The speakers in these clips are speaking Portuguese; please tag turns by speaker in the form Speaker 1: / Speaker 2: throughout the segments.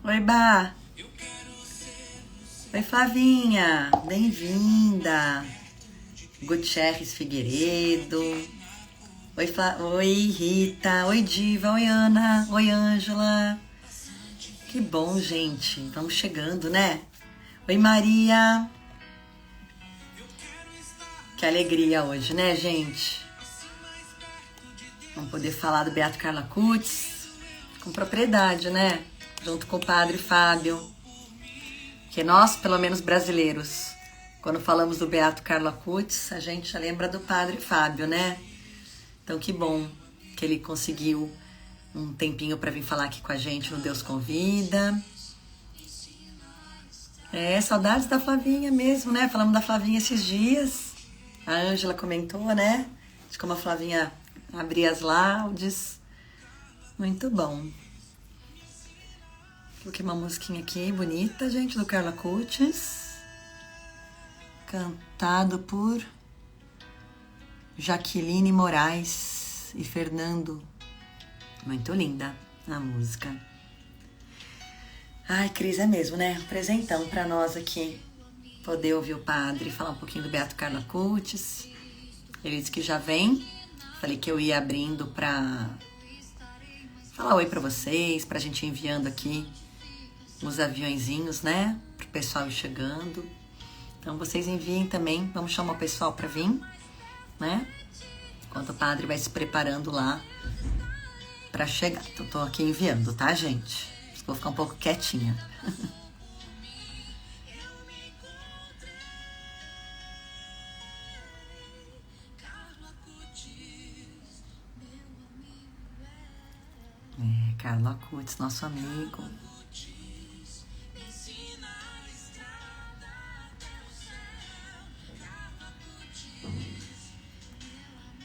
Speaker 1: Oi, Bá. Oi, Flavinha. Bem-vinda. Gutierrez Figueiredo. Oi, Rita. Oi, Diva. Oi, Ana. Oi, Ângela. Que bom, gente. Vamos chegando, né? Oi, Maria. Que alegria hoje, né, gente? Vamos poder falar do Beato Carla Cutts com propriedade, né? Junto com o Padre Fábio. Que nós, pelo menos brasileiros, quando falamos do Beato Carlo Cutts, a gente lembra do Padre Fábio, né? Então que bom que ele conseguiu um tempinho para vir falar aqui com a gente no Deus Convida. Saudades da Flavinha mesmo, né? Falamos da Flavinha esses dias. A Ângela comentou, né? De como a Flavinha abria as laudes. Muito bom. Coloquei uma musiquinha aqui bonita, gente, do Carla Cutts. Cantado por Jaqueline Moraes e Fernando. Muito linda a música. Ai, Cris, é mesmo, né? Um presentão pra nós aqui. Poder ouvir o padre falar um pouquinho do Beato Carla Cutts. Ele disse que já vem. Falei que eu ia abrindo pra falar oi pra vocês, pra gente ir enviando aqui os aviõezinhos, né? Pro pessoal ir chegando. Então vocês enviem também. Vamos chamar o pessoal pra vir, né? Enquanto o padre vai se preparando lá pra chegar. Então, tô aqui enviando, tá, gente? Vou ficar um pouco quietinha. Carla Cutts, nosso amigo.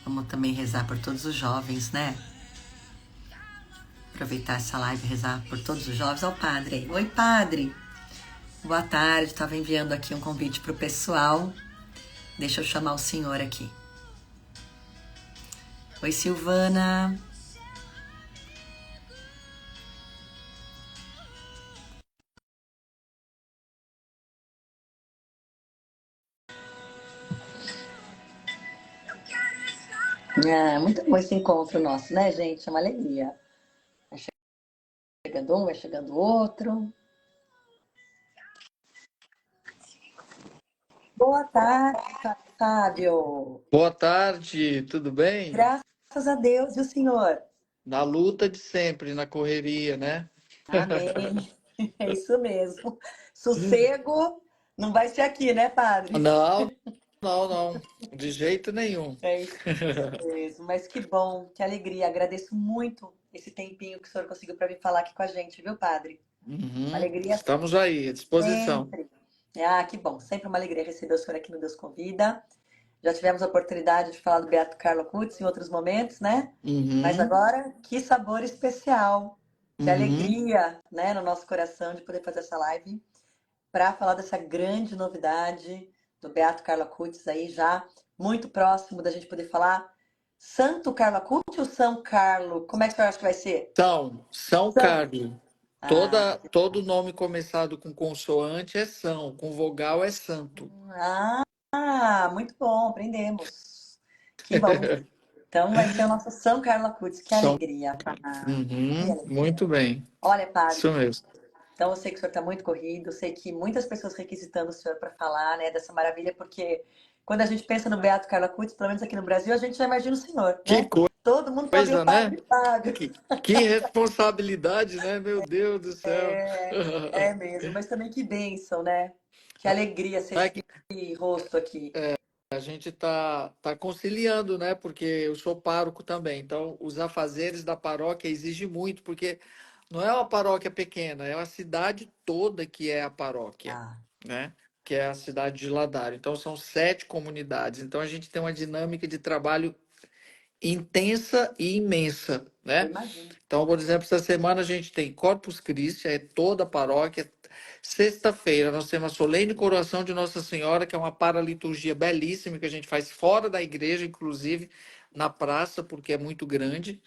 Speaker 1: Vamos também rezar por todos os jovens, né? Aproveitar essa live e rezar por todos os jovens. Olha o padre aí. Oi, padre. Boa tarde. Estava enviando aqui um convite para o pessoal. Deixa eu chamar o senhor aqui. Oi, Silvana. Muito bom esse encontro nosso, né, gente? É uma alegria. Vai chegando um, vai chegando outro. Boa tarde, Fábio.
Speaker 2: Boa tarde, tudo bem?
Speaker 1: Graças a Deus, e o senhor?
Speaker 2: Na luta de sempre, na correria, né?
Speaker 1: Amém. É isso mesmo. Sossego não vai ser aqui, né, padre?
Speaker 2: Não, não, de jeito nenhum.
Speaker 1: É isso mesmo. Mas que bom, que alegria. Agradeço muito esse tempinho que o senhor conseguiu para vir falar aqui com a gente, viu, padre? Uma alegria
Speaker 2: Estamos aí, à disposição.
Speaker 1: sempre. Que bom. Sempre uma alegria receber o senhor aqui no Deus Convida. Já tivemos a oportunidade de falar do Beato Carlo Cutts em outros momentos, né? Mas
Speaker 2: Uhum,
Speaker 1: agora, que sabor especial, que
Speaker 2: uhum.
Speaker 1: alegria, né, no nosso coração de poder fazer essa live para falar dessa grande novidade do Beato Carlo Cutts aí já muito próximo da gente poder falar. Santo Carlo Acutis ou São Carlo? Como é que você acha que vai ser?
Speaker 2: São
Speaker 1: São.
Speaker 2: Carlos.
Speaker 1: Ah,
Speaker 2: Todo nome começado com consoante é São, com vogal é Santo.
Speaker 1: muito bom, aprendemos. Que bom. Então vai ser o nosso São Carlo Acutis. Que
Speaker 2: São,
Speaker 1: alegria, que alegria.
Speaker 2: muito bem,
Speaker 1: Olha, padre,
Speaker 2: isso mesmo.
Speaker 1: então eu sei que o senhor está muito corrido, eu sei que muitas pessoas requisitando o senhor para falar, né, dessa maravilha, porque quando a gente pensa no Beato Carlo Cutts, pelo menos aqui no Brasil, a gente já imagina o senhor,
Speaker 2: Que
Speaker 1: né? Todo mundo quer ouvir o
Speaker 2: coisa, né?
Speaker 1: padre Fábio.
Speaker 2: Que responsabilidade, né? Meu Deus do céu.
Speaker 1: É mesmo, mas também que bênção, né? Que alegria ser
Speaker 2: É
Speaker 1: esse
Speaker 2: que
Speaker 1: rosto aqui.
Speaker 2: a gente tá conciliando, né? Porque eu sou pároco também. Então, os afazeres da paróquia exigem muito, porque não é uma paróquia pequena, é uma cidade toda que é a paróquia,
Speaker 1: Ah,
Speaker 2: né? Que é a cidade de Ladário. Então, são 7 comunidades. Então, a gente tem uma dinâmica de trabalho intensa e imensa,
Speaker 1: eu
Speaker 2: né?
Speaker 1: imagino.
Speaker 2: Então, por exemplo, essa semana a gente tem Corpus Christi, é toda a paróquia. Sexta-feira nós temos a solene coroação de Nossa Senhora, que é uma paraliturgia belíssima que a gente faz fora da igreja, inclusive na praça, porque é muito grande.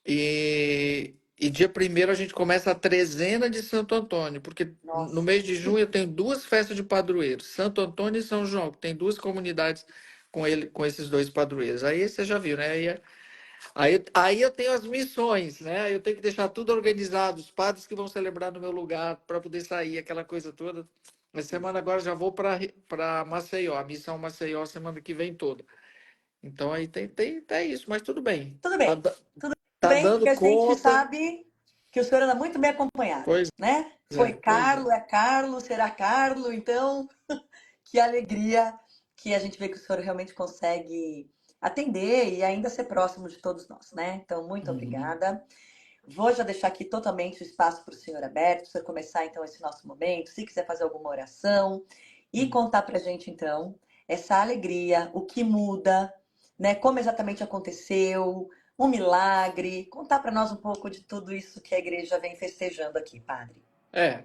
Speaker 2: E E dia primeiro a gente começa a trezena de Santo Antônio, porque no
Speaker 1: Nossa.
Speaker 2: mês de junho eu tenho duas festas de padroeiros, Santo Antônio e São João, que tem duas comunidades com esses dois padroeiros. Aí você já viu, né? Aí eu tenho as missões, né? Aí eu tenho que deixar tudo organizado, os padres que vão celebrar no meu lugar para poder sair, aquela coisa toda. Na semana agora já vou para Maceió, a missão Maceió semana que vem toda. Então aí tem isso, mas tudo bem.
Speaker 1: Tudo
Speaker 2: Tá,
Speaker 1: bem. Tudo
Speaker 2: tá
Speaker 1: bem, porque
Speaker 2: dando
Speaker 1: a gente
Speaker 2: conta.
Speaker 1: sabe que o senhor anda muito bem acompanhado,
Speaker 2: Pois
Speaker 1: né? Foi
Speaker 2: pois é.
Speaker 1: Carlo, é Carlo, será Carlo, então que alegria que a gente vê que o senhor realmente consegue atender e ainda ser próximo de todos nós, né? Então, muito
Speaker 2: Uhum.
Speaker 1: obrigada. Vou já deixar aqui totalmente o espaço para o senhor aberto, para o senhor começar então esse nosso momento, se quiser fazer alguma oração e
Speaker 2: Uhum.
Speaker 1: contar para a gente então essa alegria, o que muda, né? Como exatamente aconteceu, um milagre, contar para nós um pouco de tudo isso que a igreja vem festejando aqui, padre.
Speaker 2: É,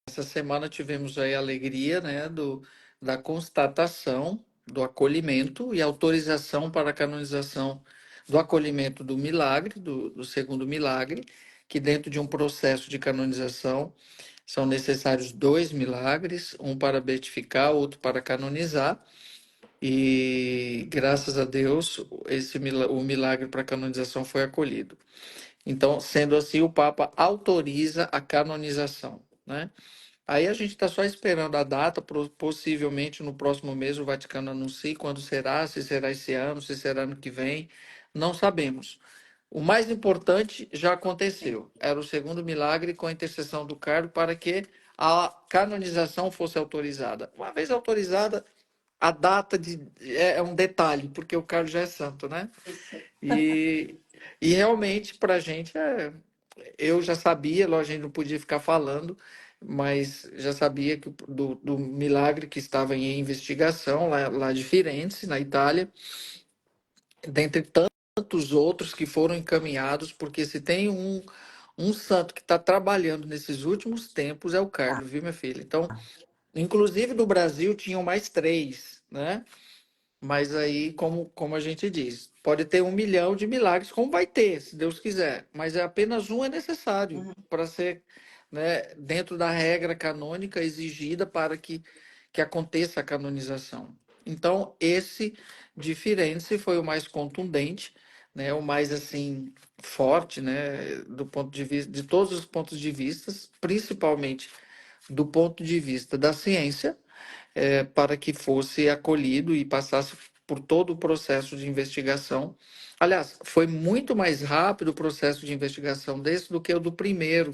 Speaker 2: essa semana tivemos aí a alegria, né, da constatação do acolhimento e autorização para a canonização do acolhimento do milagre, do segundo milagre, que dentro de um processo de canonização são necessários dois milagres, um para beatificar, outro para canonizar, e graças a Deus o milagre para canonização foi acolhido. Então, sendo assim, o Papa autoriza a canonização, né? Aí a gente está só esperando a data, possivelmente no próximo mês o Vaticano anuncie quando será, se será esse ano, se será ano que vem, não sabemos. O mais importante já
Speaker 1: Sim.
Speaker 2: aconteceu, era o segundo milagre com a intercessão do Carlo para que a canonização fosse autorizada. Uma vez autorizada, a data é um detalhe, porque o Carlo já é santo, né?
Speaker 1: Isso.
Speaker 2: E, e realmente, para a gente, eu já sabia, lógico, a gente não podia ficar falando, mas já sabia que do milagre que estava em investigação lá de Firenze, na Itália, dentre tantos outros que foram encaminhados, porque se tem um santo que está trabalhando nesses últimos tempos é o
Speaker 1: Tá.
Speaker 2: Carlos, viu, minha filha? Então, inclusive no Brasil tinham mais três, né? Mas aí, como a gente diz, pode ter 1 milhão de milagres, como vai ter, se Deus quiser. Mas é apenas um é necessário
Speaker 1: Uhum.
Speaker 2: para ser, né, dentro da regra canônica exigida para que aconteça a canonização. Então, esse de Firenze foi o mais contundente, né, o mais assim forte, né, do ponto de vista de todos os pontos de vista, principalmente do ponto de vista da ciência, para que fosse acolhido e passasse por todo o processo de investigação. Aliás, foi muito mais rápido o processo de investigação desse do que o do primeiro.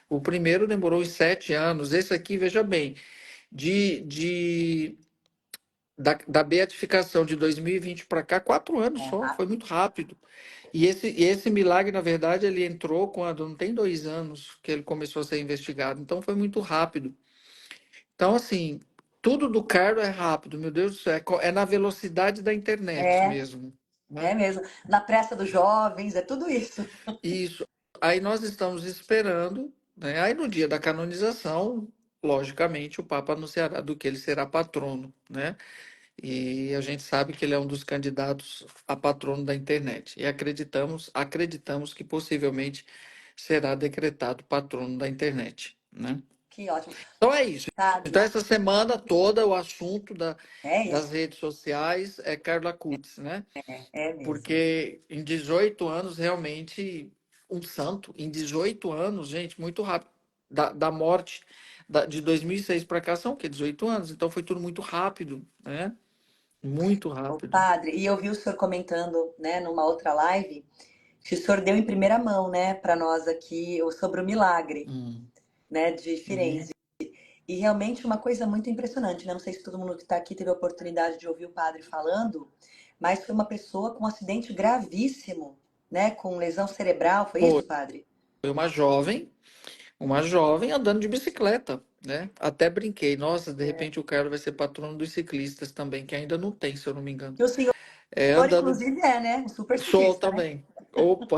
Speaker 2: O primeiro demorou uns 7 anos. Esse aqui, veja bem, da beatificação de 2020 para cá, 4 anos
Speaker 1: É
Speaker 2: só, foi
Speaker 1: rápido.
Speaker 2: muito rápido. E esse milagre, na verdade, ele entrou quando não tem 2 anos que ele começou a ser investigado, então foi muito rápido. Então, assim, tudo do Carlo é rápido, meu Deus do céu, é na velocidade da internet
Speaker 1: É,
Speaker 2: mesmo,
Speaker 1: é
Speaker 2: né?
Speaker 1: mesmo. Na pressa dos jovens, é tudo isso.
Speaker 2: Isso. Aí nós estamos esperando, né? Aí no dia da canonização, logicamente, o Papa anunciará do que ele será patrono, né? E a gente sabe que ele é um dos candidatos a patrono da internet. E acreditamos que possivelmente será decretado patrono da internet, né?
Speaker 1: Que ótimo.
Speaker 2: Então é isso. Então,
Speaker 1: Padre,
Speaker 2: essa semana toda, o assunto
Speaker 1: é
Speaker 2: das
Speaker 1: isso.
Speaker 2: redes sociais é Carla Kutz, né?
Speaker 1: É mesmo.
Speaker 2: Porque em 18 anos, realmente, um santo, em 18 anos, gente, muito rápido. Da morte de 2006 para cá são o quê? 18 anos. Então, foi tudo muito rápido, né? Muito
Speaker 1: O
Speaker 2: rápido.
Speaker 1: padre, e eu vi o senhor comentando, né, numa outra live, que o senhor deu em primeira mão, né, para nós aqui sobre o milagre,
Speaker 2: Hum,
Speaker 1: né, de
Speaker 2: uhum.
Speaker 1: Firenze. E realmente uma coisa muito impressionante, né? Não sei se todo mundo que está aqui teve a oportunidade de ouvir o padre falando, mas foi uma pessoa com um acidente gravíssimo, né, com lesão cerebral, foi
Speaker 2: Foi
Speaker 1: isso, padre?
Speaker 2: uma jovem andando de bicicleta, né? Até brinquei, nossa, de
Speaker 1: É.
Speaker 2: repente o cara vai ser patrono dos ciclistas também, que ainda não tem, se eu não me engano.
Speaker 1: Que o senhor,
Speaker 2: Andando.
Speaker 1: inclusive, é, né, um super
Speaker 2: Sou
Speaker 1: ciclista, né?
Speaker 2: também. Opa!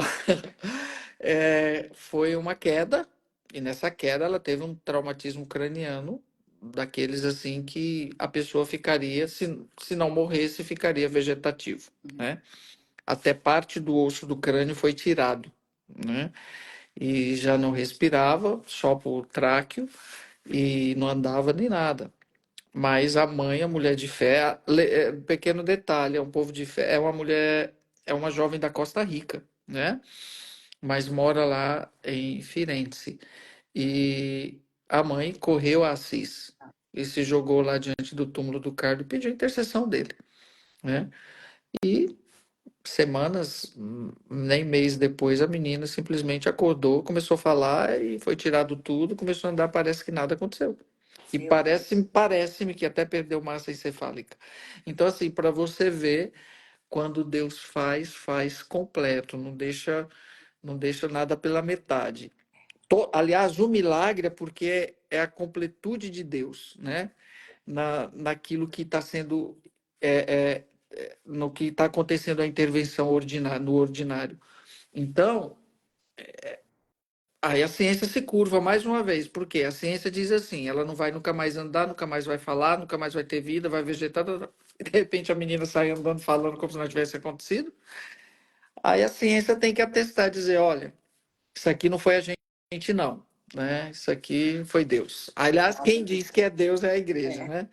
Speaker 2: Foi uma queda, e nessa queda ela teve um traumatismo craniano, daqueles assim que a pessoa ficaria, se não morresse, ficaria vegetativo,
Speaker 1: Uhum.
Speaker 2: né? Até parte do osso do crânio foi tirado, né? e já não respirava, só por tráqueo, e não andava nem nada. Mas a mãe, a mulher de fé, pequeno detalhe, é um povo de fé, é uma mulher, é uma jovem da Costa Rica, né? Mas mora lá em Firenze. E a mãe correu a Assis e se jogou lá diante do túmulo do Carlo e pediu a intercessão dele, né? E semanas, nem mês depois, a menina simplesmente acordou, começou a falar e foi tirado tudo, começou a andar, parece que nada aconteceu. E
Speaker 1: Meu Deus.
Speaker 2: parece-me que até perdeu massa encefálica. Então, assim, para você ver, quando Deus faz, faz completo, não deixa nada pela metade. Aliás, o milagre é porque é a completude de Deus, né? Naquilo que está sendo, é, no que está acontecendo a intervenção no ordinário. Então, aí a ciência se curva mais uma vez, porque a ciência diz assim, ela não vai nunca mais andar, nunca mais vai falar, nunca mais vai ter vida, vai vegetar, e de repente a menina sai andando, falando como se não tivesse acontecido. Aí a ciência tem que atestar, dizer, olha, isso aqui não foi a gente não, né? Isso aqui foi Deus. Aliás, quem diz que é Deus é a igreja,
Speaker 1: É.
Speaker 2: né?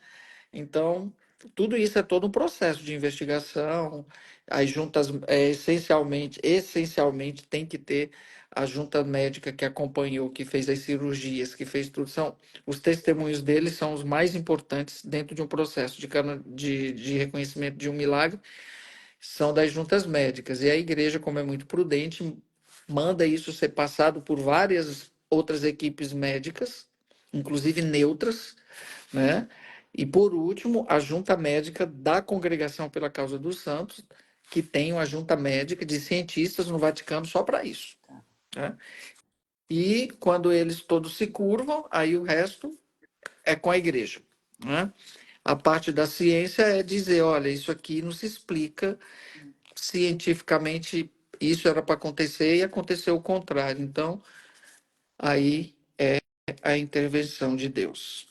Speaker 2: Então, tudo isso é todo um processo de investigação. As juntas, essencialmente, tem que ter a junta médica que acompanhou, que fez as cirurgias, que fez tudo. Os testemunhos deles são os mais importantes dentro de um processo de reconhecimento de um milagre, são das juntas médicas. E a igreja, como é muito prudente, manda isso ser passado por várias outras equipes médicas, inclusive neutras, né? E por último, a junta médica da Congregação pela Causa dos Santos, que tem uma junta médica de cientistas no Vaticano só para isso, né? E quando eles todos se curvam, aí o resto é com a igreja, né? A parte da ciência é dizer, olha, isso aqui não se explica cientificamente, isso era para acontecer e aconteceu o contrário. Então, aí é a intervenção de Deus.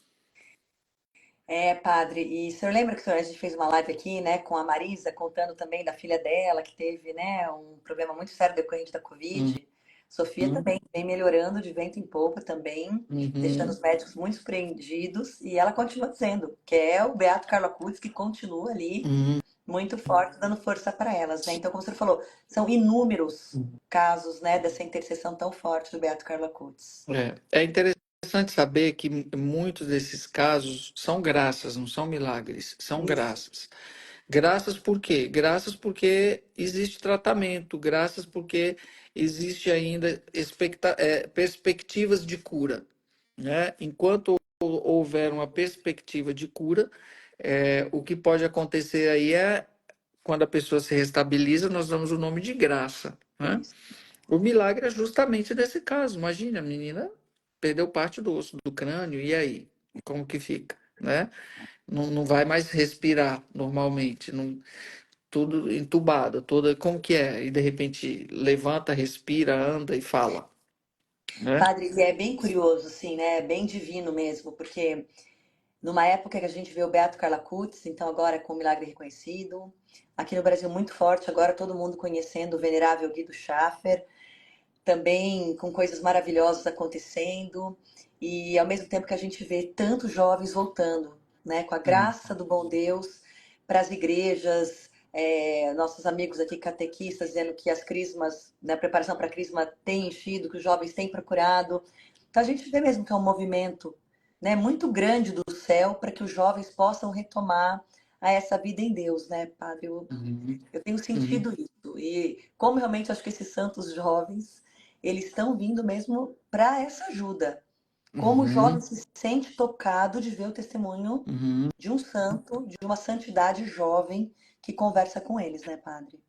Speaker 1: É, padre, e o senhor lembra que a gente fez uma live aqui, né, com a Marisa, contando também da filha dela, que teve, né, um problema muito sério decorrente da Covid. Sofia
Speaker 2: Uhum,
Speaker 1: também vem melhorando de vento em popa também, deixando os
Speaker 2: uhum,
Speaker 1: médicos muito surpreendidos, e ela continua dizendo que é o Beato Carlo Acutis que continua ali
Speaker 2: uhum.
Speaker 1: muito forte, dando força para elas, né? Então, como o senhor falou, são inúmeros casos, né, dessa intercessão tão forte do Beato Carlo Acutis.
Speaker 2: É interessante saber que muitos desses casos são graças, não são milagres, são
Speaker 1: Isso,
Speaker 2: graças. Graças por quê? Graças porque existe tratamento, graças porque existe ainda perspectivas de cura, né? Enquanto houver uma perspectiva de cura, o que pode acontecer aí é quando a pessoa se restabiliza, nós damos o nome de graça, né?
Speaker 1: isso.
Speaker 2: O milagre é justamente nesse caso. Imagine, a menina perdeu parte do osso do crânio, e aí? Como que fica, né? Não vai mais respirar normalmente, não, tudo entubado, toda, como que é? E de repente levanta, respira, anda e fala, né?
Speaker 1: Padre, e é bem curioso, assim, né? É bem divino mesmo, porque numa época que a gente vê o Beato Carlo Acutis, então agora com o milagre reconhecido, aqui no Brasil muito forte, agora todo mundo conhecendo o venerável Guido Schaffer, também com coisas maravilhosas acontecendo, e ao mesmo tempo que a gente vê tantos jovens voltando, né, com a graça do bom Deus, para as igrejas, nossos amigos aqui catequistas dizendo que as crismas, né, a preparação para a crisma tem enchido, que os jovens têm procurado. Então a gente vê mesmo que é um movimento, né, muito grande do céu para que os jovens possam retomar a essa vida em Deus, né, Padre?
Speaker 2: Uhum,
Speaker 1: Eu tenho
Speaker 2: uhum,
Speaker 1: sentido isso. E como realmente acho que esses santos jovens, eles estão vindo mesmo para essa ajuda. Como o jovem
Speaker 2: uhum,
Speaker 1: se sente tocado de ver o testemunho
Speaker 2: uhum.
Speaker 1: de um santo, de uma santidade jovem que conversa com eles, né, padre?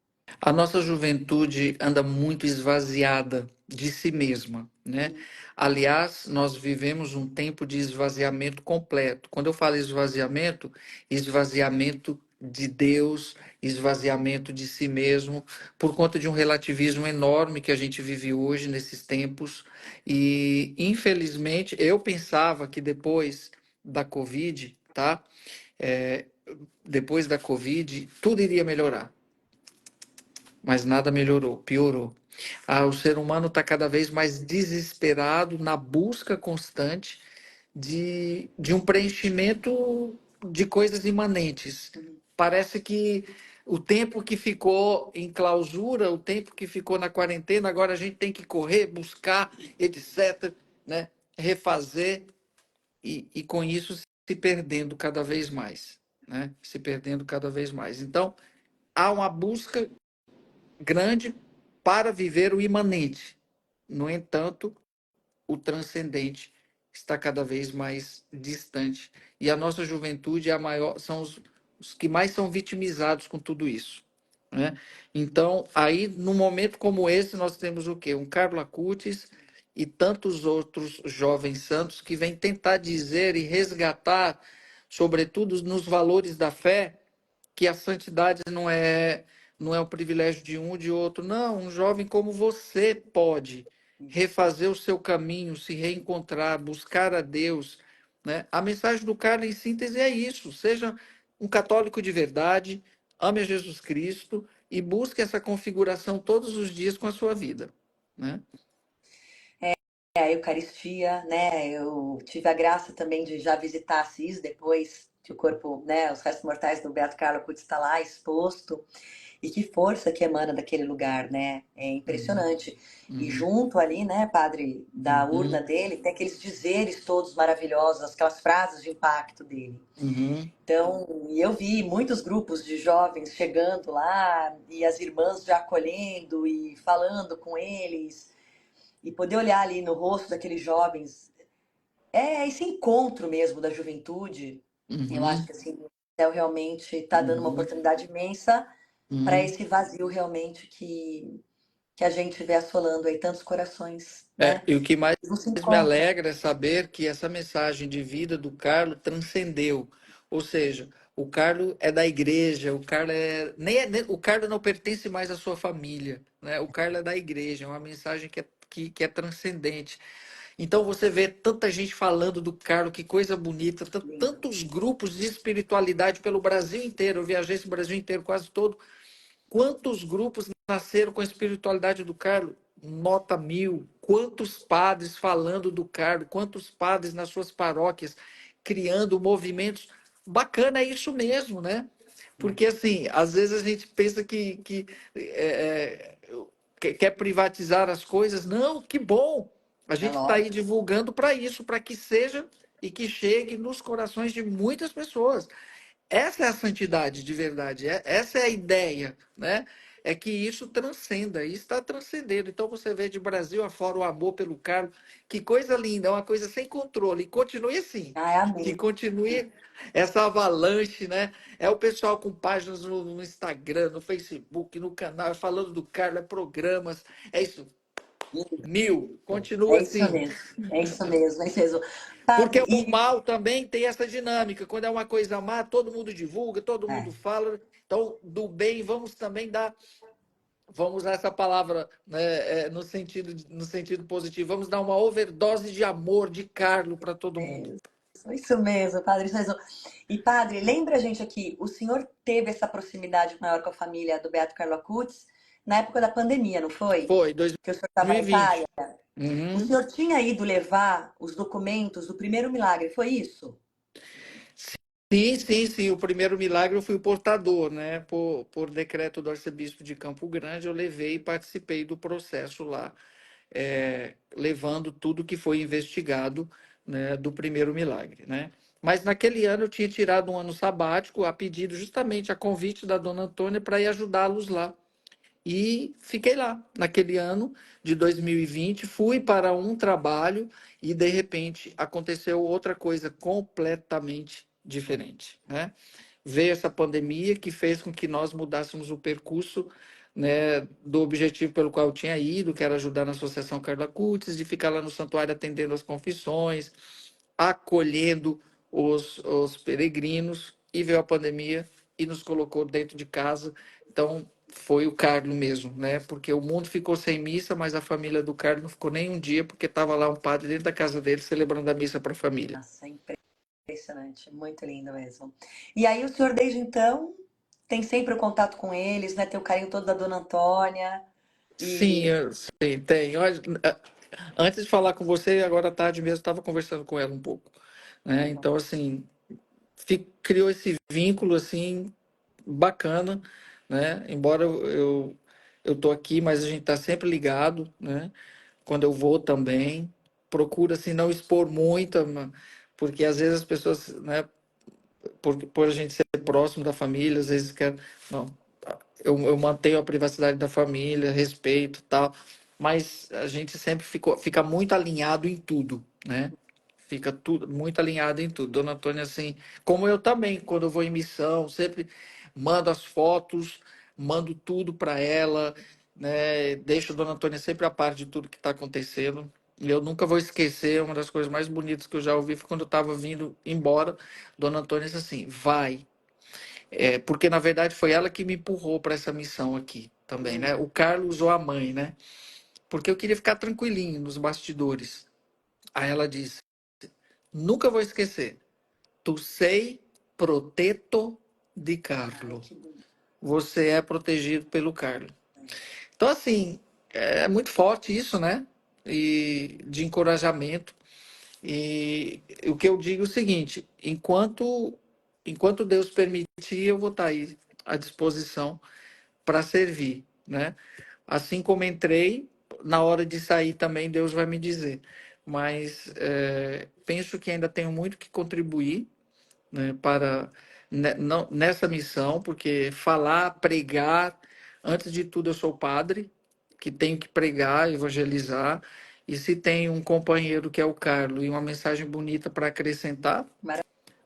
Speaker 2: A nossa juventude anda muito esvaziada de si mesma, né? Aliás, nós vivemos um tempo de esvaziamento completo. Quando eu falo esvaziamento, esvaziamento de Deus, esvaziamento de si mesmo, por conta de um relativismo enorme que a gente vive hoje nesses tempos. E, infelizmente, eu pensava que depois da Covid, tá? É, depois da Covid, tudo iria melhorar. mas nada melhorou, piorou. O ser humano está cada vez mais desesperado na busca constante de um preenchimento de coisas imanentes. Parece que o tempo que ficou em clausura, o tempo que ficou na quarentena, agora a gente tem que correr, buscar, etc., né? Refazer e com isso se perdendo cada vez mais, né? Se perdendo cada vez mais. Então, há uma busca grande para viver o imanente. No entanto, o transcendente está cada vez mais distante. E a nossa juventude é a maior, são os que mais são vitimizados com tudo isso, né? Então, aí, num momento como esse, nós temos o quê? Um Carlo Acutis e tantos outros jovens santos que vêm tentar dizer e resgatar, sobretudo nos valores da fé, que a santidade não é o privilégio de um ou de outro. Não, um jovem como você pode refazer o seu caminho, se reencontrar, buscar a Deus, né? A mensagem do Carlos, em síntese, é isso. Seja um católico de verdade, ame a Jesus Cristo e busque essa configuração todos os dias com a sua vida, né?
Speaker 1: A Eucaristia, né? Eu tive a graça também de já visitar Assis depois que o corpo, né? Os restos mortais do Beato Carlo Acutis está lá exposto. E que força que emana daquele lugar, né? É
Speaker 2: Uhum,
Speaker 1: impressionante. E
Speaker 2: uhum,
Speaker 1: junto ali, né, padre, da urna
Speaker 2: uhum,
Speaker 1: dele, tem aqueles dizeres todos maravilhosos, aquelas frases de impacto dele.
Speaker 2: uhum,
Speaker 1: Então, e eu vi muitos grupos de jovens chegando lá e as irmãs já acolhendo e falando com eles e poder olhar ali no rosto daqueles jovens. É esse encontro mesmo da juventude. Eu acho
Speaker 2: uhum,
Speaker 1: que assim, o céu realmente está dando uma
Speaker 2: uhum,
Speaker 1: oportunidade imensa para
Speaker 2: uhum.
Speaker 1: esse vazio realmente que a gente vê assolando aí tantos corações, né?
Speaker 2: E o que mais
Speaker 1: Não se
Speaker 2: me
Speaker 1: encontra.
Speaker 2: alegra é saber que essa mensagem de vida do Carlo transcendeu. Ou seja, o Carlo é da igreja, o Carlo o Carlo não pertence mais à sua família, né? O Carlo é da igreja, é uma mensagem que é transcendente. Então você vê tanta gente falando do Carlo, que coisa bonita,
Speaker 1: Lindo.
Speaker 2: tantos grupos de espiritualidade pelo Brasil inteiro. Eu viajei esse Brasil inteiro quase todo. Quantos grupos nasceram com a espiritualidade do Carlo? Nota 1000. Quantos padres falando do Carlo? Quantos padres nas suas paróquias criando movimentos? Bacana, é isso mesmo, né? Porque, assim, às vezes a gente pensa que quer privatizar as coisas. Não, que bom! A
Speaker 1: É
Speaker 2: gente está aí
Speaker 1: lógico.
Speaker 2: divulgando para isso, para que seja e que chegue nos corações de muitas pessoas. Essa é a santidade de verdade, essa é a ideia, né? É que isso transcenda, e está transcendendo. Então você vê de Brasil afora o amor pelo Carlos, que coisa linda, é uma coisa sem controle. E continue assim,
Speaker 1: Ai,
Speaker 2: que
Speaker 1: amém.
Speaker 2: continue essa avalanche, né? É o pessoal com páginas no Instagram, no Facebook, no canal, falando do Carlos, é programas, é isso.
Speaker 1: Lindo.
Speaker 2: 1000, continua
Speaker 1: É isso
Speaker 2: assim.
Speaker 1: mesmo. É isso mesmo. É isso mesmo.
Speaker 2: Porque
Speaker 1: Padre,
Speaker 2: o mal também tem essa dinâmica. Quando é uma coisa má, todo mundo divulga, todo mundo
Speaker 1: é,
Speaker 2: fala. Então, do bem, vamos também dar. Vamos usar essa palavra, né, no sentido positivo. Vamos dar uma overdose de amor, de Carlo para todo mundo.
Speaker 1: isso mesmo, padre. Isso mesmo. E, padre, lembra a gente aqui, o senhor teve essa proximidade maior com a família do Beato Carlo Acutis na época da pandemia, não foi?
Speaker 2: Foi,
Speaker 1: Que o senhor estava na
Speaker 2: 2020.
Speaker 1: Itália? O
Speaker 2: Uhum.
Speaker 1: senhor tinha ido levar os documentos do primeiro milagre, foi isso?
Speaker 2: Sim, sim, sim. O primeiro milagre eu fui o portador, né? Por decreto do arcebispo de Campo Grande, eu levei e participei do processo lá, levando tudo que foi investigado, né, do primeiro milagre, né? Mas naquele ano eu tinha tirado um ano sabático a pedido, justamente a convite da dona Antônia para ir ajudá-los lá. E fiquei lá. Naquele ano de 2020, fui para um trabalho e, de repente, aconteceu outra coisa completamente diferente, né? Veio essa pandemia que fez com que nós mudássemos o percurso, né, do objetivo pelo qual eu tinha ido, que era ajudar na Associação Carla Cutis, de ficar lá no santuário atendendo as confissões, acolhendo os peregrinos, e veio a pandemia e nos colocou dentro de casa. Então, foi o Carlos mesmo, né? Porque o mundo ficou sem missa, mas a família do Carlos não ficou nem um dia, porque estava lá um padre dentro da casa dele celebrando a missa para a família.
Speaker 1: Nossa, é impressionante, muito lindo mesmo. E aí o senhor desde então tem sempre o contato com eles, né? Tem o carinho todo da Dona Antônia.
Speaker 2: Sim,
Speaker 1: E
Speaker 2: sim, tem. Olha, antes de falar com você, agora à tarde mesmo, estava conversando com ela um pouco,
Speaker 1: que
Speaker 2: né?
Speaker 1: legal.
Speaker 2: Então, assim, criou esse vínculo, assim, bacana, né? Embora eu tô aqui, mas a gente tá sempre ligado, né? Quando eu vou também, procuro, assim, não expor muito, porque às vezes as pessoas, né, por a gente ser próximo da família, às vezes quer. Não, eu mantenho a privacidade da família, respeito e tal, mas a gente sempre fica muito alinhado em tudo, né? Fica tudo muito alinhado em tudo. Dona Antônia, assim, como eu também, quando eu vou em missão, sempre mando as fotos, mando tudo para ela, né? Deixo a Dona Antônia sempre a par de tudo que está acontecendo. E eu nunca vou esquecer, uma das coisas mais bonitas que eu já ouvi foi quando eu estava vindo embora. Dona Antônia disse assim: vai. Porque na verdade foi ela que me empurrou para essa missão aqui também, né? O Carlos ou a mãe, né? Porque eu queria ficar tranquilinho nos bastidores. Aí ela disse: nunca vou esquecer. Tu sei proteto de
Speaker 1: Ai,
Speaker 2: Carlo.
Speaker 1: que bonito.
Speaker 2: Você é protegido pelo Carlo. Então, assim, é muito forte isso, né? E de encorajamento. E o que eu digo é o seguinte: enquanto Deus permitir, eu vou estar aí à disposição para servir, né? Assim como entrei, na hora de sair também Deus vai me dizer. Mas penso que ainda tenho muito que contribuir, né, para nessa missão, porque falar, pregar, antes de tudo eu sou padre, que tenho que pregar, evangelizar, e se tem um companheiro que é o Carlos e uma mensagem bonita para acrescentar,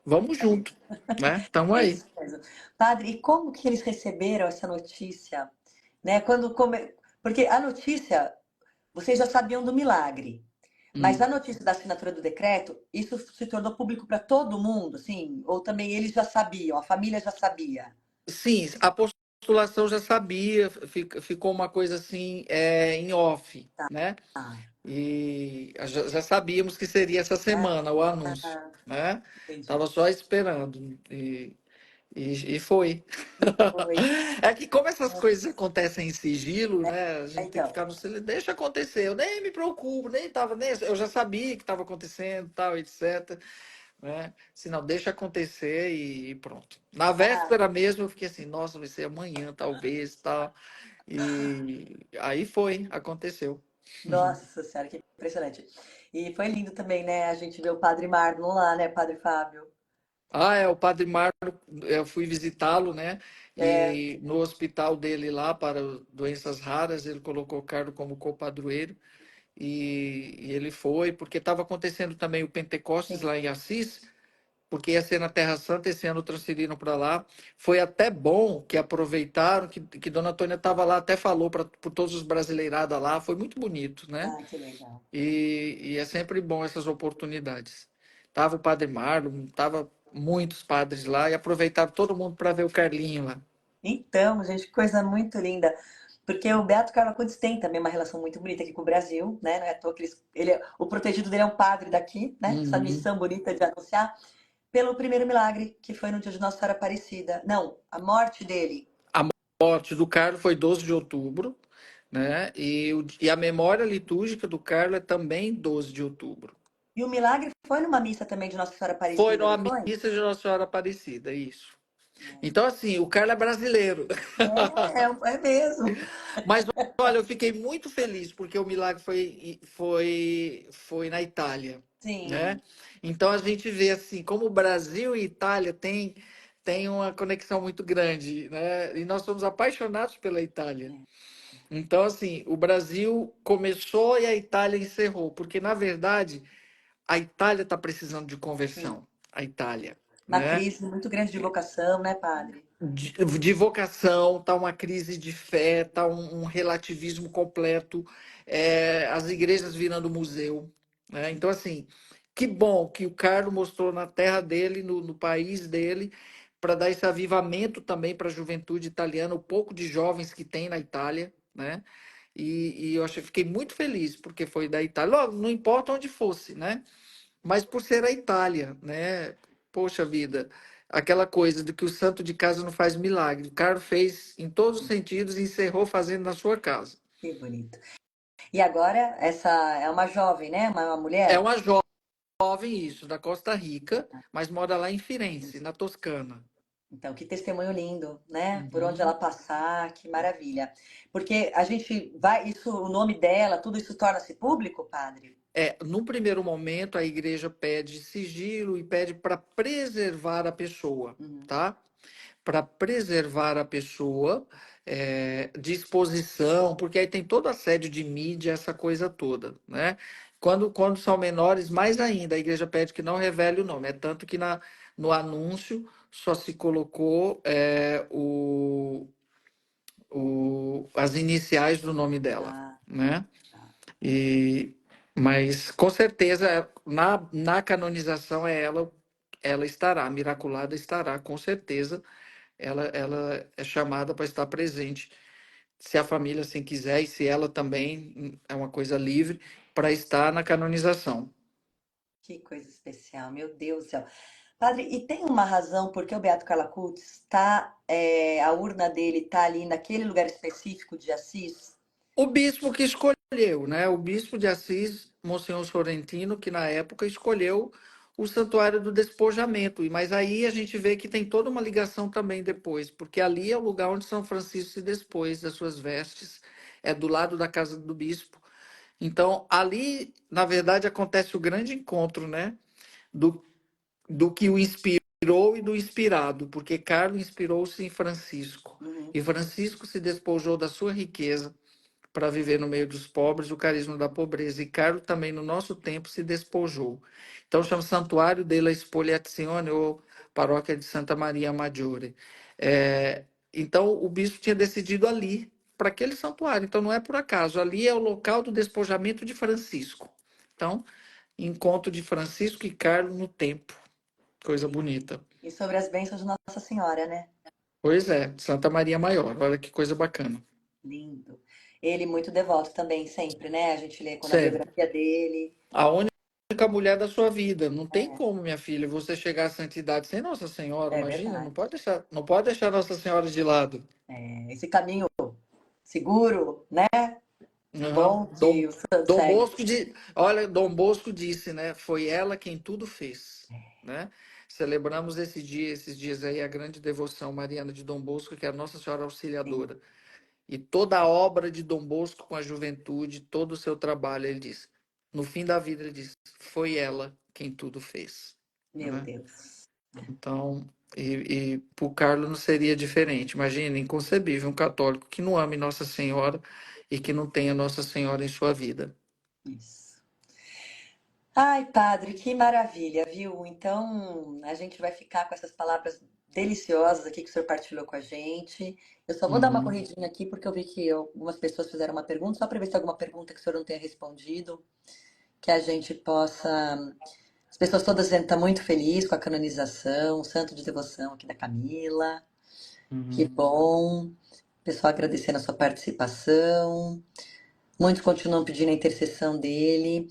Speaker 2: vamos junto, né? Estamos
Speaker 1: É
Speaker 2: aí.
Speaker 1: isso mesmo. Padre, e como que eles receberam essa notícia? Né? Porque a notícia, vocês já sabiam do milagre, mas a
Speaker 2: Hum.
Speaker 1: notícia da assinatura do decreto, isso se tornou público para todo mundo, assim? Ou também eles já sabiam, a família já sabia?
Speaker 2: Sim, a postulação já sabia, ficou uma coisa assim, em off, né?
Speaker 1: Ah,
Speaker 2: E já sabíamos que seria essa semana o anúncio,
Speaker 1: ah,
Speaker 2: né?
Speaker 1: entendi.
Speaker 2: Tava só esperando e foi.
Speaker 1: Foi.
Speaker 2: É que como essas coisas acontecem em sigilo, né? A gente tem que
Speaker 1: Então,
Speaker 2: ficar no silêncio, deixa acontecer. Eu nem me preocupo, eu já sabia que estava acontecendo, tal, etc. Né? Se não, deixa acontecer e pronto. Na
Speaker 1: ah,
Speaker 2: véspera mesmo eu fiquei assim, nossa, vai ser amanhã, talvez, tal. E aí foi, aconteceu.
Speaker 1: nossa senhora, que impressionante. E foi lindo também, né? A gente vê o Padre Marlon lá, né, Padre Fábio?
Speaker 2: O Padre Marco, eu fui visitá-lo, né?
Speaker 1: É,
Speaker 2: E no hospital dele lá para doenças raras, ele colocou o Carlos como copadroeiro. E ele foi, porque estava acontecendo também o Pentecostes
Speaker 1: sim.
Speaker 2: lá em Assis, porque ia ser na Terra Santa, esse ano transferiram para lá. Foi até bom que aproveitaram, que Dona Antônia estava lá, até falou para todos os brasileirados lá, foi muito bonito, né?
Speaker 1: Ah, que legal.
Speaker 2: E é sempre bom essas oportunidades. Tava o Padre Marlon, tava muitos padres lá e aproveitaram todo mundo para ver o Carlinho lá.
Speaker 1: Então, gente, que coisa muito linda. Porque o Beato Carlo Acutis tem também uma relação muito bonita aqui com o Brasil, né? Não é à toa que o protegido dele é um padre daqui, né? Essa
Speaker 2: Uhum.
Speaker 1: missão bonita de anunciar. Pelo primeiro milagre, que foi no dia de Nossa Senhora Aparecida. Não, a morte dele.
Speaker 2: A morte do Carlos foi 12 de outubro, né? E a memória litúrgica do Carlos é também 12 de outubro.
Speaker 1: E o milagre foi numa missa também de Nossa Senhora
Speaker 2: Foi
Speaker 1: Aparecida,
Speaker 2: numa
Speaker 1: não foi?
Speaker 2: missa de Nossa Senhora Aparecida, isso. Então, assim, o Carlos é brasileiro.
Speaker 1: É mesmo.
Speaker 2: Mas, olha, eu fiquei muito feliz porque o milagre foi na Itália, né?
Speaker 1: Sim.
Speaker 2: Então, a gente vê, assim, como o Brasil e Itália têm uma conexão muito grande, né? E nós somos apaixonados pela Itália. Então, assim, o Brasil começou e a Itália encerrou, porque, na verdade, a Itália está precisando de
Speaker 1: Sim.
Speaker 2: conversão. A Itália,
Speaker 1: Uma
Speaker 2: né?
Speaker 1: crise muito grande de vocação, né, padre?
Speaker 2: De vocação, tá uma crise de fé, tá um relativismo completo, as igrejas virando museu, né? Então, assim, que bom que o Carlos mostrou na terra dele, no país dele, para dar esse avivamento também para a juventude italiana, o pouco de jovens que tem na Itália, né? E eu fiquei muito feliz porque foi da Itália. Logo, não importa onde fosse, né? Mas por ser a Itália, né? Poxa vida, aquela coisa de que o santo de casa não faz milagre. O Carlos fez em todos os sentidos e encerrou fazendo na sua casa.
Speaker 1: Que bonito. E agora, essa é uma jovem, né? Uma
Speaker 2: É
Speaker 1: mulher?
Speaker 2: uma jovem, isso, da Costa Rica, mas mora lá em Firenze, na Toscana.
Speaker 1: Então, que testemunho lindo, né? Por onde ela
Speaker 2: Uhum.
Speaker 1: passar, que maravilha. Porque a gente vai, isso, o nome dela, tudo isso torna-se público, padre?
Speaker 2: No primeiro momento, a igreja pede sigilo e pede para preservar a pessoa,
Speaker 1: Uhum.
Speaker 2: tá? Para preservar a pessoa, disposição, porque aí tem todo assédio de mídia, essa coisa toda, né? Quando são menores, mais ainda, a igreja pede que não revele o nome. É tanto que no anúncio só se colocou as iniciais do nome dela,
Speaker 1: Ah,
Speaker 2: né?
Speaker 1: tá.
Speaker 2: E, mas com certeza na canonização ela estará, a Miraculada estará, com certeza ela é chamada para estar presente, se a família assim quiser e se ela também é uma coisa livre para estar na canonização.
Speaker 1: Que coisa especial, meu Deus do céu. Padre, e tem uma razão porque o Beato Carla Cutts está, a urna dele está ali naquele lugar específico de Assis?
Speaker 2: O bispo que escolheu, né? O bispo de Assis, Monsenhor Sorrentino, que na época escolheu o Santuário do Despojamento. Mas aí a gente vê que tem toda uma ligação também depois, porque ali é o lugar onde São Francisco se despôs das suas vestes, é do lado da casa do bispo. Então, ali, na verdade, acontece o grande encontro, né? Do, do que o inspirou e do inspirado, porque Carlos inspirou-se em Francisco.
Speaker 1: Uhum.
Speaker 2: E Francisco se despojou da sua riqueza para viver no meio dos pobres, o carisma da pobreza. E Carlos também, no nosso tempo, se despojou. Então, chama Santuário della Espoliazione, ou Paróquia de Santa Maria Maggiore. Então, o bispo tinha decidido ali, para aquele santuário. Então, não é por acaso. Ali é o local do despojamento de Francisco. Então, encontro de Francisco e Carlos no tempo. Coisa bonita.
Speaker 1: E sobre as bênçãos de Nossa Senhora, né?
Speaker 2: Pois é, Santa Maria Maior. Olha que coisa bacana.
Speaker 1: Lindo. Ele muito devoto também, sempre, né? A gente lê quando a
Speaker 2: Sempre.
Speaker 1: biografia dele.
Speaker 2: A única mulher da sua vida. Não tem como, minha filha, você chegar à santidade sem Nossa Senhora.
Speaker 1: É
Speaker 2: Imagina,
Speaker 1: verdade.
Speaker 2: não pode deixar Nossa Senhora de lado.
Speaker 1: Esse caminho seguro, né?
Speaker 2: Uhum.
Speaker 1: Bom que o santo
Speaker 2: Dom
Speaker 1: segue.
Speaker 2: Bosco olha, Dom Bosco disse, né? Foi ela quem tudo fez, né? Celebramos esses dias aí a grande devoção mariana de Dom Bosco, que é a Nossa Senhora
Speaker 1: Sim,
Speaker 2: Auxiliadora. E toda a obra de Dom Bosco com a juventude, todo o seu trabalho, ele diz. No fim da vida, ele diz, foi ela quem tudo fez,
Speaker 1: meu
Speaker 2: né?
Speaker 1: Deus.
Speaker 2: Então, e para o Carlos não seria diferente. Imagina, inconcebível um católico que não ame Nossa Senhora e que não tenha Nossa Senhora em sua vida.
Speaker 1: Isso. Ai, padre, que maravilha, viu? Então, a gente vai ficar com essas palavras deliciosas aqui que o senhor partilhou com a gente. Eu só vou dar uma
Speaker 2: Uhum,
Speaker 1: corridinha aqui porque eu vi que algumas pessoas fizeram uma pergunta, só para ver se tem alguma pergunta que o senhor não tenha respondido, que a gente possa. As pessoas todas dizendo que está muito feliz com a canonização, o santo de devoção aqui da Camila. Que
Speaker 2: uhum,
Speaker 1: bom. Pessoal agradecendo a sua participação. Muitos continuam pedindo a intercessão dele.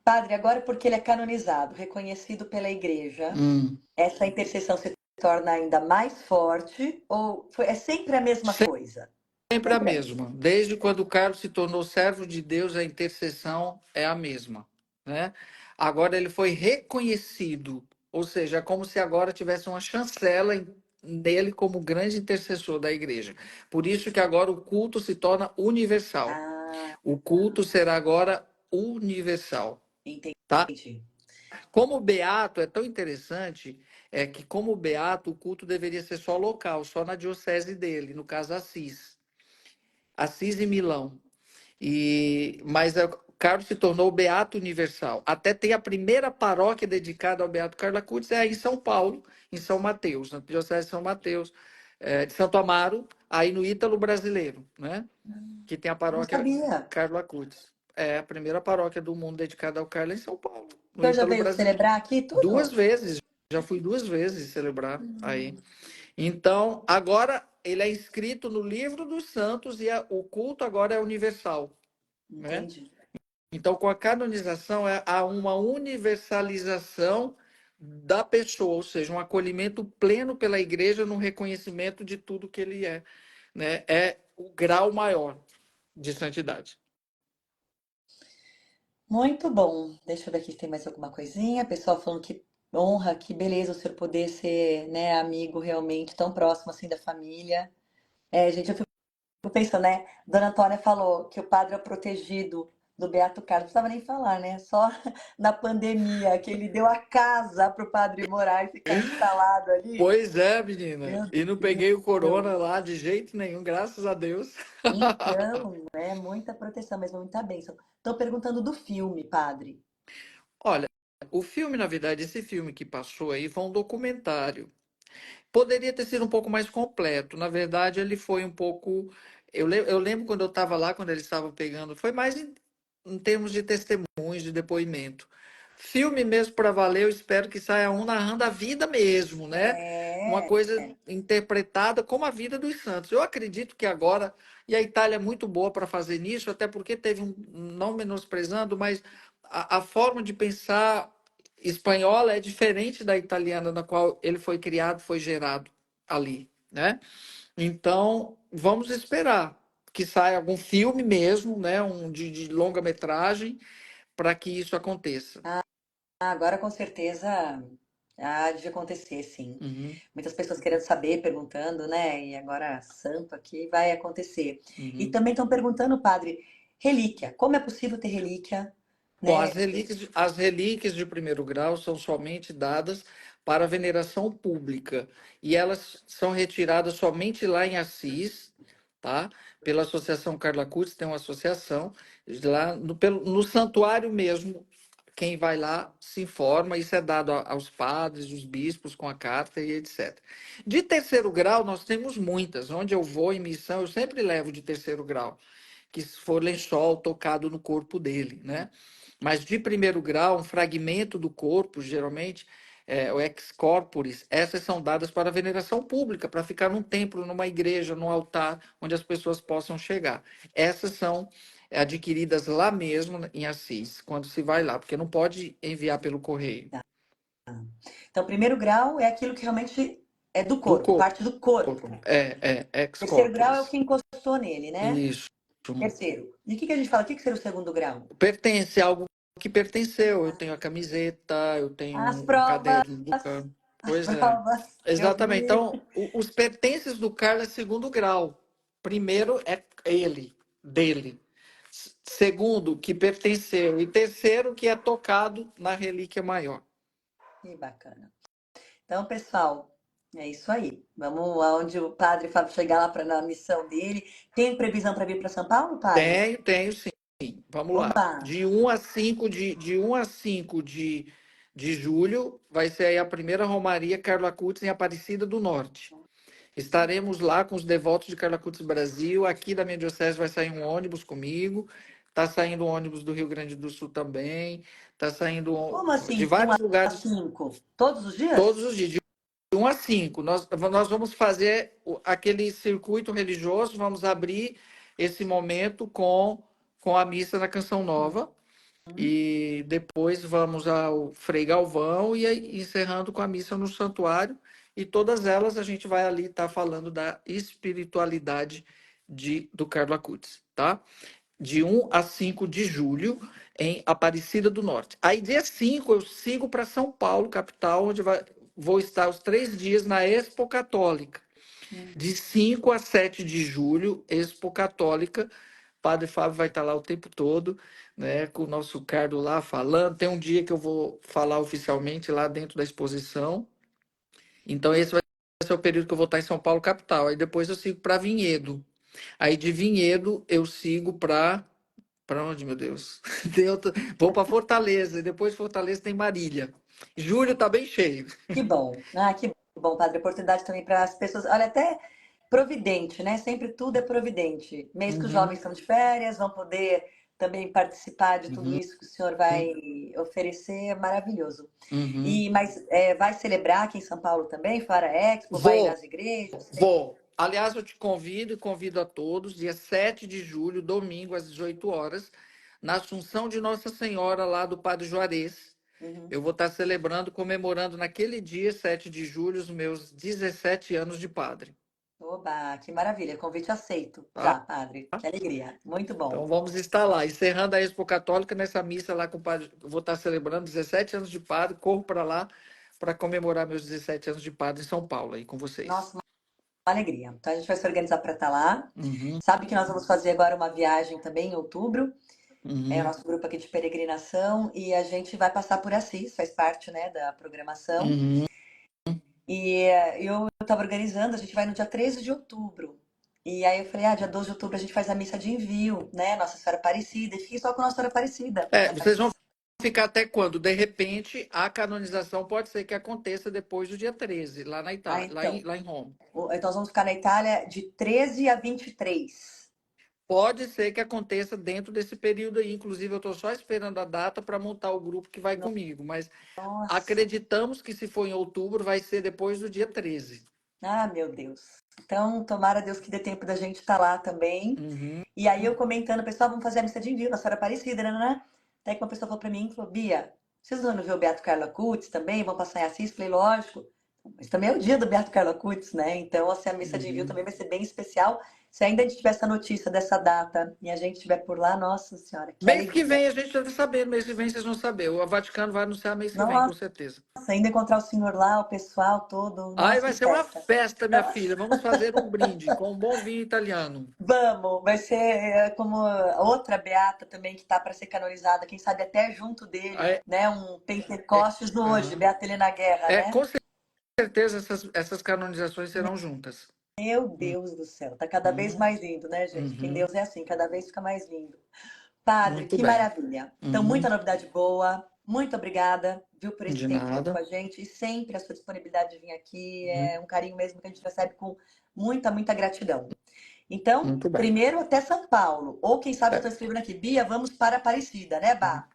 Speaker 1: Padre, agora porque ele é canonizado, reconhecido pela igreja,
Speaker 2: hum.
Speaker 1: essa intercessão se torna ainda mais forte ou é sempre a mesma coisa?
Speaker 2: Sempre a
Speaker 1: Sempre a mesma.
Speaker 2: mesma. Desde quando o Carlos se tornou servo de Deus, a intercessão é a mesma, né? Agora ele foi reconhecido, ou seja, é como se agora tivesse uma chancela nele como grande intercessor da igreja. Por isso que agora o culto se torna universal.
Speaker 1: Ah,
Speaker 2: O culto será agora universal, tá?
Speaker 1: entendi.
Speaker 2: Como beato é tão interessante, é que como beato o culto deveria ser só local, só na diocese dele, no caso Assis e Milão. Mas o Carlos se tornou Beato Universal. Até tem a primeira paróquia dedicada ao Beato Carlos Acutis, é em São Paulo, em São Mateus, na Diocese de São Mateus, de Santo Amaro, aí no Ítalo Brasileiro, né? Que tem a
Speaker 1: Não
Speaker 2: paróquia
Speaker 1: sabia.
Speaker 2: Carlos Acutis. É a primeira paróquia do mundo dedicada ao Carlos em São Paulo,
Speaker 1: O
Speaker 2: no
Speaker 1: senhor já
Speaker 2: Ítalo
Speaker 1: veio
Speaker 2: Brasileiro.
Speaker 1: celebrar aqui
Speaker 2: Duas
Speaker 1: tudo?
Speaker 2: vezes, já fui duas vezes celebrar aí. Então, agora ele é inscrito no livro dos santos e o culto agora é universal, né?
Speaker 1: Entendi.
Speaker 2: Então, com a canonização, há uma universalização da pessoa, ou seja, um acolhimento pleno pela igreja no reconhecimento de tudo que ele é, né? É o grau maior de santidade.
Speaker 1: Muito bom. Deixa eu ver aqui se tem mais alguma coisinha. Pessoal falando que honra, que beleza o senhor poder ser, né, amigo realmente tão próximo assim da família. É, gente, eu fico pensando, né? Dona Antônia falou que o padre é o protegido do Beato Carlos. Não precisava nem falar, né? Só na pandemia que ele deu a casa para o padre morar e ficar instalado ali.
Speaker 2: Pois é, menina.
Speaker 1: Meu
Speaker 2: E não peguei o
Speaker 1: Deus.
Speaker 2: corona lá de jeito nenhum, graças a Deus.
Speaker 1: Então, é muita proteção mesmo, muita bênção. Estão perguntando do filme, padre.
Speaker 2: Olha, o filme, na verdade, esse filme que passou aí foi um documentário. Poderia ter sido um pouco mais completo. Na verdade, ele foi um pouco. Eu lembro quando eu estava lá, quando eles estavam pegando, foi mais em termos de testemunhos, de depoimento. Filme mesmo para valer, eu espero que saia um narrando a vida mesmo, né? Uma
Speaker 1: É,
Speaker 2: coisa interpretada como a vida dos santos. Eu acredito que agora, e a Itália é muito boa para fazer nisso, até porque teve não menosprezando, mas a forma de pensar espanhola é diferente da italiana, na qual ele foi criado, foi gerado ali, né? Então, vamos esperar que saia algum filme mesmo, né? De longa-metragem, para que isso aconteça.
Speaker 1: agora com certeza há de acontecer, sim.
Speaker 2: Uhum,
Speaker 1: Muitas pessoas querendo saber, perguntando, né? E agora, santo aqui, vai acontecer. E
Speaker 2: uhum.
Speaker 1: também estão perguntando, padre, relíquia. Como é possível ter relíquia,
Speaker 2: Bom,
Speaker 1: né?
Speaker 2: as relíquias de primeiro grau são somente dadas para veneração pública e elas são retiradas somente lá em Assis, tá? Pela Associação Carla Cutts, tem uma associação lá no santuário mesmo. Quem vai lá se informa, isso é dado aos padres, os bispos com a carta e etc. De terceiro grau, nós temos muitas. Onde eu vou em missão, eu sempre levo de terceiro grau, que for lençol tocado no corpo dele, né? Mas de primeiro grau, um fragmento do corpo, geralmente, o ex corporis, essas são dadas para veneração pública, para ficar num templo, numa igreja, num altar, onde as pessoas possam chegar. Essas são adquiridas lá mesmo em Assis, quando se vai lá, porque não pode enviar pelo correio.
Speaker 1: Então, primeiro grau é aquilo que realmente é do
Speaker 2: Do
Speaker 1: corpo,
Speaker 2: corpo,
Speaker 1: parte do corpo.
Speaker 2: ex
Speaker 1: Terceiro grau é o
Speaker 2: corporis.
Speaker 1: que encostou nele, né?
Speaker 2: Isso.
Speaker 1: Terceiro. E o que que a gente fala? O que que seria o segundo grau?
Speaker 2: Pertence a algo que pertenceu. Eu tenho a camiseta, eu tenho
Speaker 1: As
Speaker 2: um
Speaker 1: provas,
Speaker 2: caderno do Carlos.
Speaker 1: as
Speaker 2: Pois é.
Speaker 1: provas que eu
Speaker 2: Exatamente.
Speaker 1: vi.
Speaker 2: Então, os pertences do Carlos é segundo grau. Primeiro é ele, dele. Segundo, que pertenceu. E terceiro, que é tocado na relíquia maior.
Speaker 1: Que bacana. Então, pessoal, é isso aí. Vamos aonde o padre Fábio chegar lá para na missão dele. Tem previsão para vir para São Paulo, padre?
Speaker 2: Tenho sim. Vamos lá.
Speaker 1: Oba!
Speaker 2: De julho vai ser aí a primeira Romaria Carlo Acutis em Aparecida do Norte. Estaremos lá com os devotos de Carla Cutts Brasil. Aqui da minha diocese vai sair um ônibus comigo. Está saindo um ônibus do Rio Grande do Sul também. Está saindo
Speaker 1: Como
Speaker 2: de
Speaker 1: assim, de 1
Speaker 2: vários
Speaker 1: a
Speaker 2: lugares,
Speaker 1: 5? Todos os
Speaker 2: todos
Speaker 1: dias?
Speaker 2: os dias, de 1 a 5. Nós vamos fazer aquele circuito religioso, vamos abrir esse momento com a missa na Canção Nova.
Speaker 1: Uhum.
Speaker 2: E depois vamos ao Frei Galvão e aí encerrando com a missa no santuário. E todas elas a gente vai ali estar falando da espiritualidade do Carlo Acutis, tá? De 1 a 5 de julho, em Aparecida do Norte. Aí, dia 5 eu sigo para São Paulo, capital, onde vou estar os 3 dias na Expo Católica. De 5 a 7 de julho, Expo Católica. Padre Fábio vai estar lá o tempo todo, né, com o nosso Carlos lá falando. Tem um dia que eu vou falar oficialmente lá dentro da exposição. Então, esse vai ser o período que eu vou estar em São Paulo, capital. Aí depois eu sigo para Vinhedo. Aí de Vinhedo eu sigo para onde, meu Deus? Vou para Fortaleza. E depois de Fortaleza tem Marília. Julho tá bem cheio.
Speaker 1: Que bom. Ah, que bom, padre. Oportunidade também para as pessoas. Olha, até providente, né? Sempre tudo é providente. Mês que os jovens
Speaker 2: Uhum,
Speaker 1: estão de férias, vão poder também participar de tudo
Speaker 2: uhum,
Speaker 1: isso que o senhor vai oferecer. É maravilhoso.
Speaker 2: uhum.
Speaker 1: E, mas vai celebrar aqui em São Paulo também, Fora Expo, vai
Speaker 2: Vou,
Speaker 1: nas igrejas?
Speaker 2: Vou. Aliás, eu te convido e convido a todos, dia 7 de julho, domingo, às 18 horas, na Assunção de Nossa Senhora, lá do Padre Juarez.
Speaker 1: Uhum.
Speaker 2: eu vou estar celebrando, comemorando naquele dia, 7 de julho, os meus 17 anos de padre,
Speaker 1: Oba, que maravilha. Convite aceito.
Speaker 2: tá?
Speaker 1: Já, padre. Que alegria. Muito bom.
Speaker 2: Então vamos estar lá, encerrando a Expo Católica nessa missa lá com o padre. Eu vou estar celebrando 17 anos de padre, corro para lá para comemorar meus 17 anos de padre em São Paulo aí com vocês.
Speaker 1: Nossa, uma alegria. Então a gente vai se organizar para estar lá.
Speaker 2: Uhum,
Speaker 1: Sabe que nós vamos fazer agora uma viagem também em outubro. É o
Speaker 2: uhum,
Speaker 1: nosso grupo aqui de peregrinação e a gente vai passar por Assis, faz parte, né, da programação.
Speaker 2: uhum.
Speaker 1: E eu estava organizando, a gente vai no dia 13 de outubro. E aí eu falei, dia 12 de outubro a gente faz a missa de envio, né? Nossa Senhora Aparecida. E fiquei só com Nossa Senhora Aparecida.
Speaker 2: É, vocês vão ficar até quando? De repente, a canonização pode ser que aconteça depois do dia 13 lá na
Speaker 1: Ah,
Speaker 2: Itália,
Speaker 1: então.
Speaker 2: lá em Roma.
Speaker 1: Então nós vamos ficar na Itália de 13 a 23.
Speaker 2: Pode ser que aconteça dentro desse período aí. Inclusive, eu estou só esperando a data para montar o grupo que vai comigo. Mas
Speaker 1: Nossa.
Speaker 2: acreditamos que se for em outubro, vai ser depois do dia 13.
Speaker 1: Ah, meu Deus. Então, tomara Deus que dê tempo da gente estar lá também.
Speaker 2: Uhum.
Speaker 1: E aí eu comentando, pessoal, vamos fazer a missa de envio, Nossa Senhora Aparecida, né? Até que uma pessoa falou pra mim, falou, Bia, vocês vão ver o Beato Carlo Acutis também? Vão passar em Assis? Falei, lógico. Mas também é o dia do Beato Carlo Acutis, né? Então, assim, a missa de envio
Speaker 2: Uhum.
Speaker 1: também vai ser bem especial. Se ainda a gente tiver essa notícia dessa data e a gente estiver por lá, nossa senhora, que
Speaker 2: Mês que
Speaker 1: alegria.
Speaker 2: vem a gente deve saber. Mês que vem vocês vão saber. O Vaticano vai anunciar mês que vem, com
Speaker 1: Nossa,
Speaker 2: certeza.
Speaker 1: ainda encontrar o senhor lá, o pessoal todo,
Speaker 2: Aí
Speaker 1: nossa,
Speaker 2: vai
Speaker 1: que
Speaker 2: ser uma
Speaker 1: festa.
Speaker 2: festa, minha filha. Vamos fazer um brinde com um bom vinho italiano.
Speaker 1: Vamos, vai ser como outra beata também que está para ser canonizada, quem sabe até junto dele,
Speaker 2: É,
Speaker 1: né? Um
Speaker 2: é,
Speaker 1: Pentecostes do hoje,
Speaker 2: aham.
Speaker 1: Beata Helena Guerra,
Speaker 2: É,
Speaker 1: né?
Speaker 2: com certeza essas canonizações serão juntas.
Speaker 1: Meu Deus do céu, tá cada vez
Speaker 2: Uhum,
Speaker 1: mais lindo, né, gente? Porque em
Speaker 2: uhum.
Speaker 1: Deus é assim, cada vez fica mais lindo. Padre,
Speaker 2: Muito
Speaker 1: que
Speaker 2: bem.
Speaker 1: maravilha. Então,
Speaker 2: Uhum.
Speaker 1: muita novidade boa. Muito obrigada, viu, por esse
Speaker 2: De
Speaker 1: tempo todo com
Speaker 2: nada.
Speaker 1: a gente e sempre a sua disponibilidade de vir aqui.
Speaker 2: Uhum.
Speaker 1: É um carinho mesmo que a gente recebe com muita, muita gratidão. Então,
Speaker 2: Muito bem.
Speaker 1: primeiro até São Paulo. Ou quem sabe eu
Speaker 2: É.
Speaker 1: estou escrevendo aqui, Bia, vamos para Aparecida, né, Bá?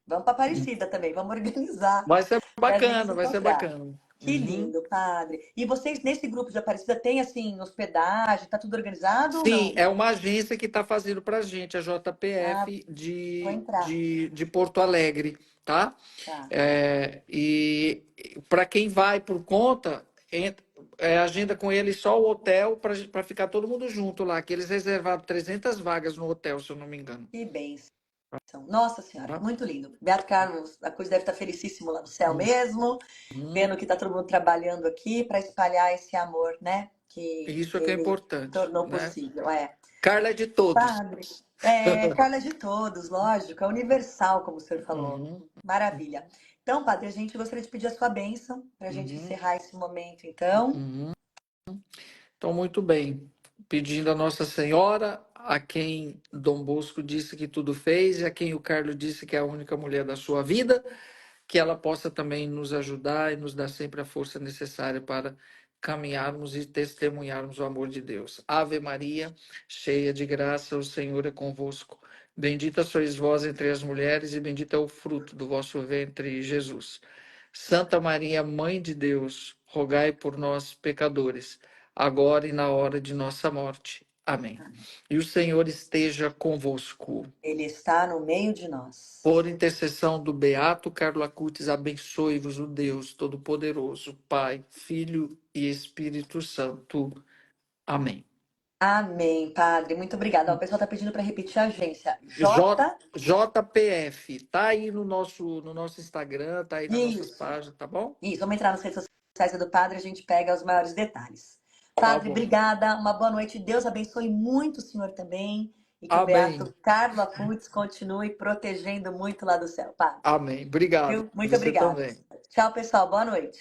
Speaker 1: Vamos para Aparecida também, vamos organizar
Speaker 2: Vai ser
Speaker 1: para a gente se
Speaker 2: bacana, vai ser
Speaker 1: encontrar.
Speaker 2: bacana.
Speaker 1: Que
Speaker 2: Uhum.
Speaker 1: lindo, padre. E vocês, nesse grupo de Aparecida, tem, assim, hospedagem? Tá tudo organizado ou
Speaker 2: Sim,
Speaker 1: não?
Speaker 2: é uma agência que está fazendo para a gente, a
Speaker 1: Ah,
Speaker 2: JPF
Speaker 1: vou entrar.
Speaker 2: de Porto Alegre, tá?
Speaker 1: Tá.
Speaker 2: E para quem vai por conta, agenda com eles só o hotel para ficar todo mundo junto lá, que eles reservaram 300 vagas no hotel, se eu não me engano.
Speaker 1: Que bênção. Nossa Senhora,
Speaker 2: Tá?
Speaker 1: muito lindo. Beato Carlos, a coisa deve estar felicíssimo lá no céu mesmo,
Speaker 2: Uhum.
Speaker 1: vendo que está todo mundo trabalhando aqui para espalhar esse amor, né? Que
Speaker 2: Isso é que é
Speaker 1: ele
Speaker 2: importante,
Speaker 1: tornou
Speaker 2: né?
Speaker 1: possível. É.
Speaker 2: Carla é de todos.
Speaker 1: Padre, Carla é de todos, lógico, é universal, como o senhor falou.
Speaker 2: Uhum.
Speaker 1: Maravilha. Então, padre, a gente gostaria de pedir a sua bênção para a gente
Speaker 2: Uhum.
Speaker 1: encerrar esse momento, então.
Speaker 2: Uhum. Então, muito bem. Pedindo a Nossa Senhora, a quem Dom Bosco disse que tudo fez, e a quem o Carlos disse que é a única mulher da sua vida, que ela possa também nos ajudar e nos dar sempre a força necessária para caminharmos e testemunharmos o amor de Deus. Ave Maria, cheia de graça, o Senhor é convosco. Bendita sois vós entre as mulheres, e bendito é o fruto do vosso ventre, Jesus. Santa Maria, Mãe de Deus, rogai por nós, pecadores, agora e na hora de nossa morte. Amém. E o Senhor esteja convosco.
Speaker 1: Ele está no meio de nós.
Speaker 2: Por intercessão do Beato Carlo Acutis, abençoe-vos o Deus Todo-Poderoso, Pai, Filho e Espírito Santo. Amém.
Speaker 1: Amém, padre. Muito obrigada. Ó, o pessoal está pedindo para repetir a agência.
Speaker 2: JPF, tá aí no nosso Instagram, tá aí nas nossas
Speaker 1: Isso.
Speaker 2: páginas, tá bom?
Speaker 1: Isso. Vamos entrar nas redes sociais do padre, a gente pega os maiores detalhes.
Speaker 2: Tá
Speaker 1: Padre,
Speaker 2: bom.
Speaker 1: obrigada. Uma boa noite. Deus abençoe muito o senhor também. E que o
Speaker 2: Amém.
Speaker 1: Beato Carlo Acutis continue protegendo muito lá do céu, padre.
Speaker 2: Amém. Obrigado.
Speaker 1: Viu? Muito
Speaker 2: Você
Speaker 1: obrigada.
Speaker 2: também.
Speaker 1: Tchau, pessoal. Boa noite.